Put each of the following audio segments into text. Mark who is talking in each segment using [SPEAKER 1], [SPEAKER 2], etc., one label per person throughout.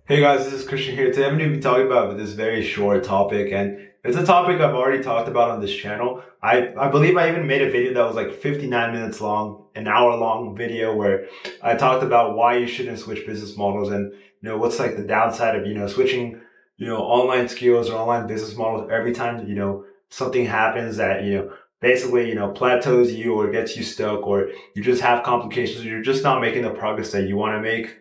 [SPEAKER 1] Hey guys, this is Christian here. Today I'm going to be talking about this very short topic, and it's a topic I've already talked about on this channel. I believe I even made a video that was like 59 minutes long, an hour long video where I talked about why you shouldn't switch business models and what's like the downside of switching online skills or online business models every time something happens that basically plateaus you or gets you stuck, or you just have complications, or you're just not making the progress that you want to make.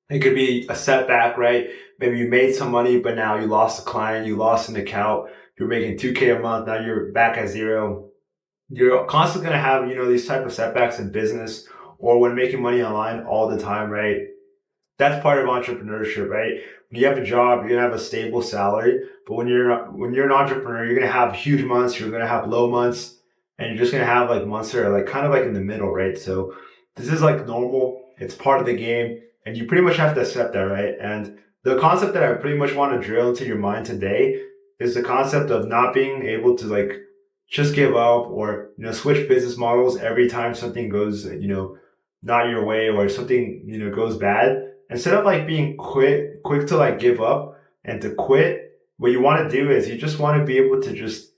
[SPEAKER 1] It could be a setback, right? Maybe you made some money, but now you lost a client, you lost an account, you're making 2K a month, now you're back at zero. You're constantly going to have, these type of setbacks in business or when making money online all the time, right? That's part of entrepreneurship, right? When you have a job, you're going to have a stable salary, but when you're an entrepreneur, you're going to have huge months, you're going to have low months, and you're just going to have like months that are like kind of like in the middle, right? So this is like normal. It's part of the game, and you pretty much have to accept that, right? And the concept that I pretty much want to drill into your mind today is the concept of not being able to like just give up or switch business models every time something goes not your way or something goes bad. Instead of like being quick to like give up and to quit, what you want to do is you just want to be able to just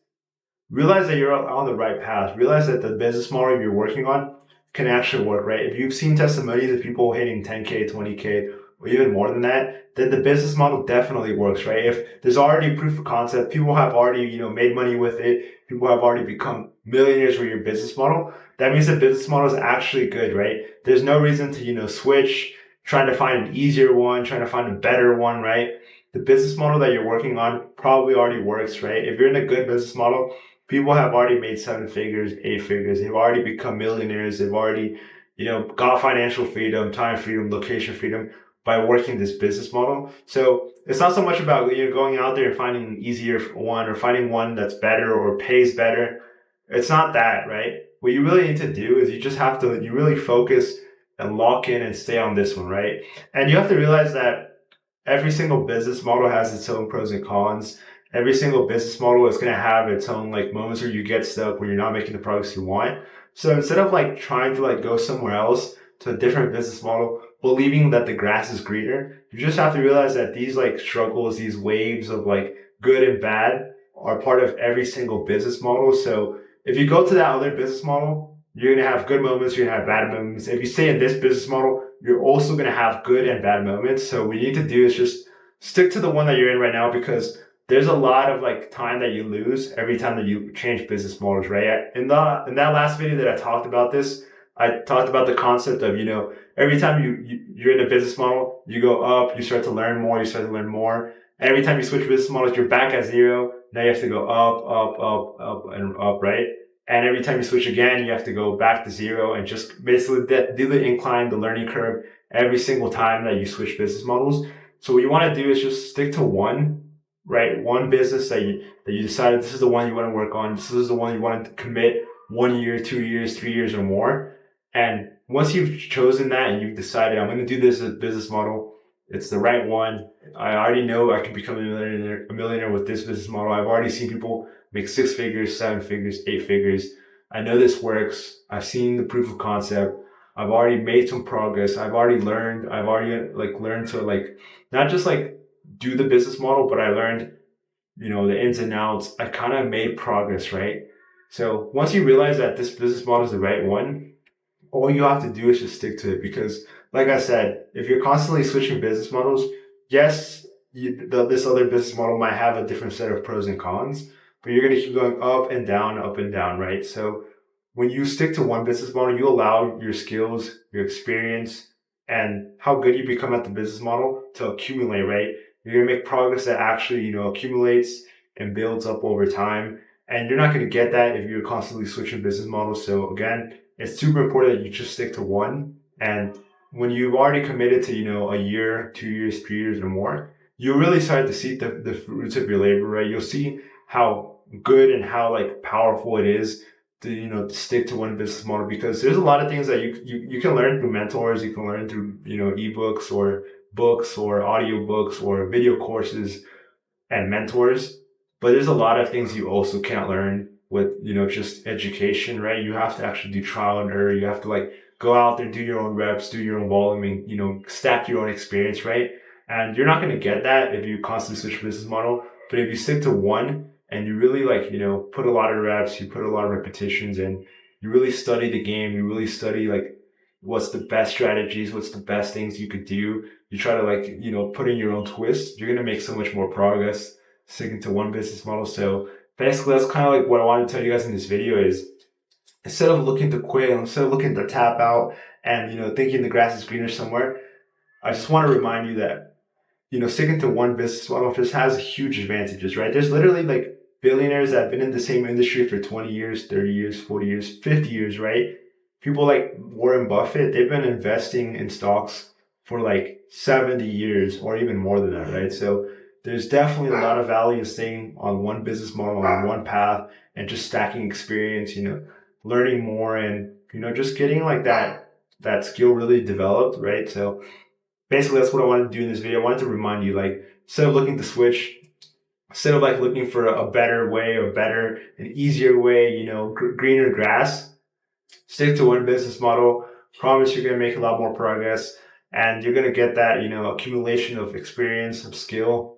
[SPEAKER 1] realize that you're on the right path. Realize that the business model you're working on can actually work, right? If you've seen testimonies of people hitting 10K, 20K, or even more than that, then the business model definitely works, right? If there's already proof of concept, people have already, made money with it. People have already become millionaires with your business model. That means the business model is actually good, right? There's no reason to, switch, trying to find an easier one, trying to find a better one, right? The business model that you're working on probably already works, right? If you're in a good business model, people have already made 7 figures, 8 figures. They've already become millionaires. They've already, got financial freedom, time freedom, location freedom by working this business model. So it's not so much about going out there and finding an easier one or finding one that's better or pays better. It's not that, right? What you really need to do is you really focus and lock in and stay on this one, right? And you have to realize that every single business model has its own pros and cons. Every single business model is going to have its own like moments where you get stuck, where you're not making the progress you want. So instead of like trying to like go somewhere else to a different business model, believing that the grass is greener, you just have to realize that these like struggles, these waves of like good and bad are part of every single business model. So if you go to that other business model, you're going to have good moments, you're going to have bad moments. If you stay in this business model, you're also going to have good and bad moments. So what you need to do is just stick to the one that you're in right now, because there's a lot of like time that you lose every time that you change business models, right? In that last video that I talked about this, I talked about the concept of, every time you're in a business model, you go up, you start to learn more, you start to learn more. Every time you switch business models, you're back at zero. Now you have to go up, up, up, up, and up, right? And every time you switch again, you have to go back to zero and just basically do the incline, the learning curve every single time that you switch business models. So what you want to do is just stick to one, right? One business that you decided this is the one you want to work on. This is the one you want to commit 1 year, 2 years, 3 years or more. And once you've chosen that and you've decided, I'm going to do this business model, it's the right one. I already know I can become a millionaire with this business model. I've already seen people make 6 figures, 7 figures, 8 figures. I know this works. I've seen the proof of concept. I've already made some progress. I've already learned. I've already like learned to like not just like do the business model, but I learned, the ins and outs. I kind of made progress, right? So once you realize that this business model is the right one, all you have to do is just stick to it. Because like I said, if you're constantly switching business models, yes, this other business model might have a different set of pros and cons, but you're going to keep going up and down, right? So when you stick to one business model, you allow your skills, your experience, and how good you become at the business model to accumulate, right? You're going to make progress that actually, accumulates and builds up over time. And you're not going to get that if you're constantly switching business models. So again, it's super important that you just stick to one. And when you've already committed to, a year, 2 years, 3 years or more, you'll really start to see the fruits of your labor, right? You'll see how good and how like powerful it is to, to stick to one business model, because there's a lot of things that you can learn through mentors, you can learn through, ebooks or books or audiobooks or video courses and mentors. But there's a lot of things you also can't learn with, just education, right? You have to actually do trial and error. You have to like go out there, do your own reps, do your own volume, and, stack your own experience, right? And you're not going to get that if you constantly switch business model. But if you stick to one and you really put a lot of reps, you put a lot of repetitions, and you really study the game, you really study what's the best strategies, what's the best things you could do. You try to put in your own twist. You're going to make so much more progress sticking to one business model. So basically, that's kind of like what I wanted to tell you guys in this video is instead of looking to quit, instead of looking to tap out and, thinking the grass is greener somewhere, I just want to remind you that sticking to one business model just has huge advantages, right? There's literally billionaires that have been in the same industry for 20 years, 30 years, 40 years, 50 years, right? People like Warren Buffett, they've been investing in stocks for 70 years or even more than that, right? So there's definitely a lot of value in staying on one business model, on one path, and just stacking experience, learning more and, just getting that skill really developed, right? So basically that's what I wanted to do in this video. I wanted to remind you, instead of looking to switch, instead of looking for a better way or better and easier way, greener grass, stick to one business model. Promise you're going to make a lot more progress and you're going to get that, accumulation of experience, of skill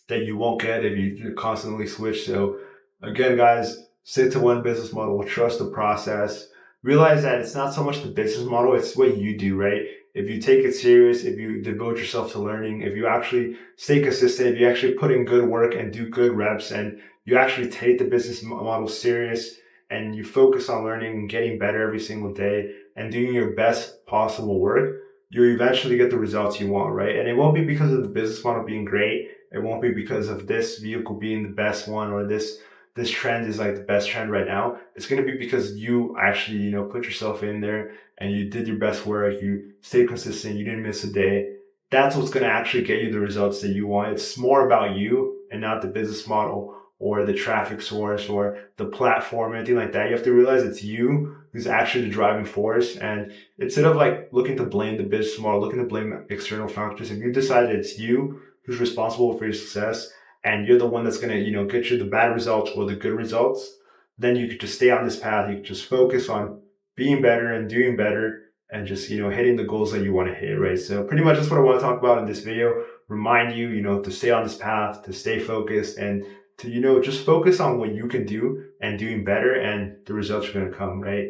[SPEAKER 1] that you won't get if you constantly switch. So again, guys, stick to one business model, trust the process, realize that it's not so much the business model, it's what you do, right? If you take it serious, if you devote yourself to learning, if you actually stay consistent, if you actually put in good work and do good reps and you actually take the business model serious and you focus on learning and getting better every single day and doing your best possible work, you eventually get the results you want, right? And it won't be because of the business model being great. It won't be because of this vehicle being the best one or this trend is the best trend right now. It's going to be because you actually, put yourself in there and you did your best work. You stayed consistent. You didn't miss a day. That's what's going to actually get you the results that you want. It's more about you and not the business model or the traffic source or the platform or anything like that. You have to realize it's you who's actually the driving force. And instead of looking to blame the business model, looking to blame external factors, if you decide it's you who's responsible for your success and you're the one that's going to, get you the bad results or the good results, then you could just stay on this path. You could just focus on being better and doing better and just, hitting the goals that you want to hit, right? So pretty much that's what I want to talk about in this video. Remind you, to stay on this path, to stay focused and to, just focus on what you can do and doing better and the results are going to come, right?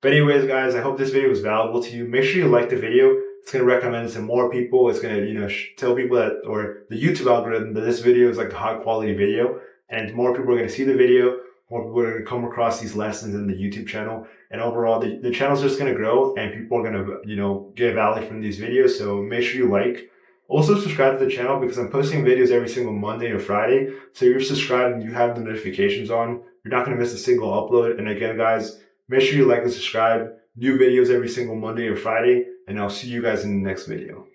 [SPEAKER 1] But anyways, guys, I hope this video was valuable to you. Make sure you like the video. It's going to recommend it to more people. It's going to, tell people that, or the YouTube algorithm, that this video is a high quality video and more people are going to see the video. More people are going to come across these lessons in the YouTube channel. And overall, the channel's just going to grow and people are going to, get value from these videos. So make sure you like. Also subscribe to the channel because I'm posting videos every single Monday or Friday. So you're subscribed and you have the notifications on. You're not going to miss a single upload. And again, guys, make sure you like and subscribe. New videos every single Monday or Friday. And I'll see you guys in the next video.